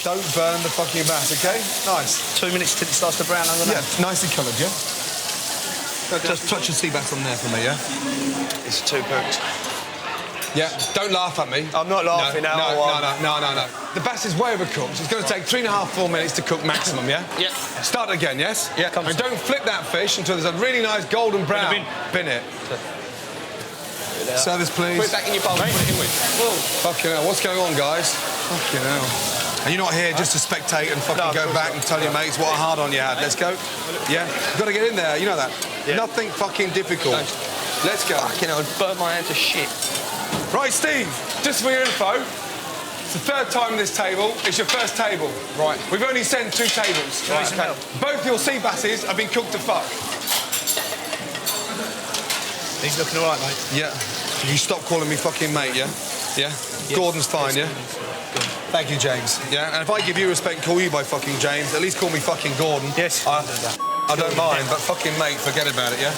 Don't burn the fucking bass, OK? Nice. 2 minutes till it starts to brown under Yeah, nicely coloured, yeah? Just touch the sea bass on there for me, yeah? It's too cooked. Yeah, don't laugh at me. I'm not laughing now. No. The bass is way overcooked. It's going to take 3.5, 4 minutes to cook maximum, yeah? Yeah. Start again, yes? Yeah. And don't flip that fish until there's a really nice golden brown. Bin it. Service, please. Put it back in your bowl, mate. Put it in with. Whoa. Fucking hell, what's going on, guys? Fucking hell. And you're not here just to spectate and fucking go back and tell your mates what a hard-on you had. Let's go. Yeah? You've got to get in there, you know that? Yeah. Nothing fucking difficult. Let's go. Fucking hell, I'd burn my hand to shit. Right, Steve, just for your info, it's the third time this table. It's your first table. Right. We've only sent 2 tables. Right, okay. Both your sea basses have been cooked to fuck. He's looking all right, mate. Yeah. You stop calling me fucking mate, yeah? Yeah? Yes. Gordon's fine, yeah? Good. Thank you, James. Yeah, and if I give you respect and call you by fucking James, at least call me fucking Gordon. Yes. I don't mind, but fucking mate, forget about it, yeah?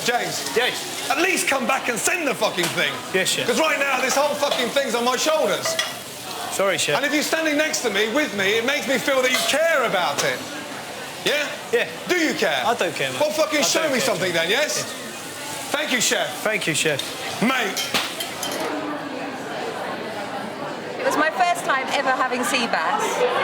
James. Yes. At least come back and send the fucking thing. Yes, chef. Because right now, this whole fucking thing's on my shoulders. Sorry, chef. And if you're standing next to me, with me, it makes me feel that you care about it. Yeah? Yeah. Do you care? I don't care, mate. Well, fucking show me something then, yes? Thank you, chef. Thank you, chef. Mate. It was my first time ever having sea bass,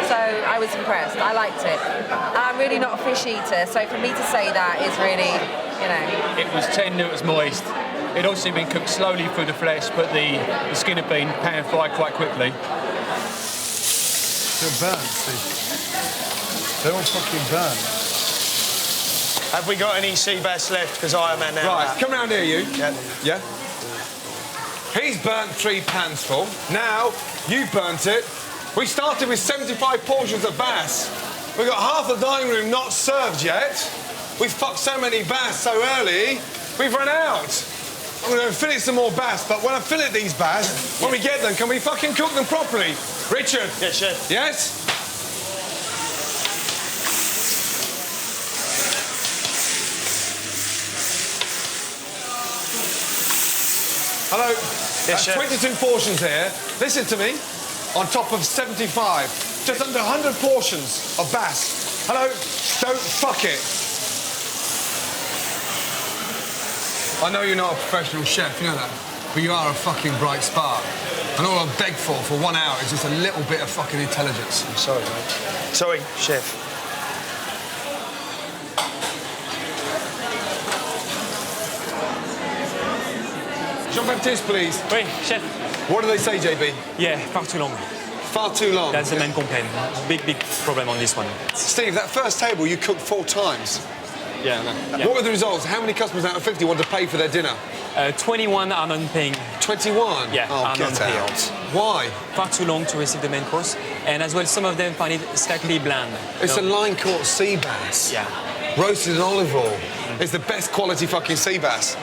so I was impressed. I liked it. I'm really not a fish eater, so for me to say that is really, you know... It was tender, it was moist. It obviously been cooked slowly through the flesh, but the skin had been pan-fried quite quickly. They're burnt, see? They're all fucking burnt. Have we got any sea bass left? Because I am now. Right, come round here, you. Yeah. Yeah? He's burnt 3 pans full. Now, you've burnt it. We started with 75 portions of bass. We've got half the dining room not served yet. We've fucked so many bass so early, we've run out. I'm going to fillet some more bass, but when I fillet these bass, when we get them, can we fucking cook them properly? Richard? Yes, chef. Yes? Hello? Yes, chef. 22 portions here. Listen to me. On top of 75. Just under 100 portions of bass. Hello? Don't fuck it. I know you're not a professional chef, you know that. But you are a fucking bright spark. And all I'll beg for 1 hour is just a little bit of fucking intelligence. I'm sorry, mate. Sorry, chef. Jean-Baptiste, please. Oui, chef. What do they say, JB? Yeah, far too long. Far too long. That's the main complaint. Big problem on this one. Steve, that first table you cooked 4 times. Yeah, no. Yeah. What were the results? How many customers out of 50 wanted to pay for their dinner? 21 are non-paying. 21? Yeah, oh, are get non-paying. out. Why? Far too long to receive the main course. And as well, some of them find it slightly bland. It's a line-caught sea bass. Yeah. Roasted in olive oil. It's the best quality fucking sea bass.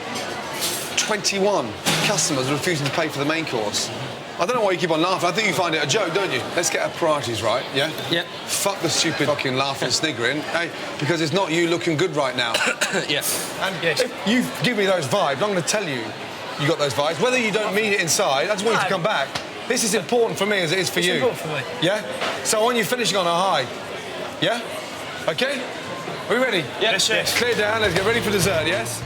21 customers refusing to pay for the main course. I don't know why you keep on laughing. I think you find it a joke, don't you? Let's get our priorities right, yeah? Yeah. Fuck the stupid fucking laughing and sniggering, hey? Because it's not you looking good right now. Yeah. And if you give me those vibes, I'm going to tell you you got those vibes. Whether you don't mean it inside, I just want you to come back. This is important for me as it is for you. It's important for me. Yeah? So I want you finishing on a high. Yeah? OK? Are we ready? Yes, chef. Clear down, let's get ready for dessert, yes?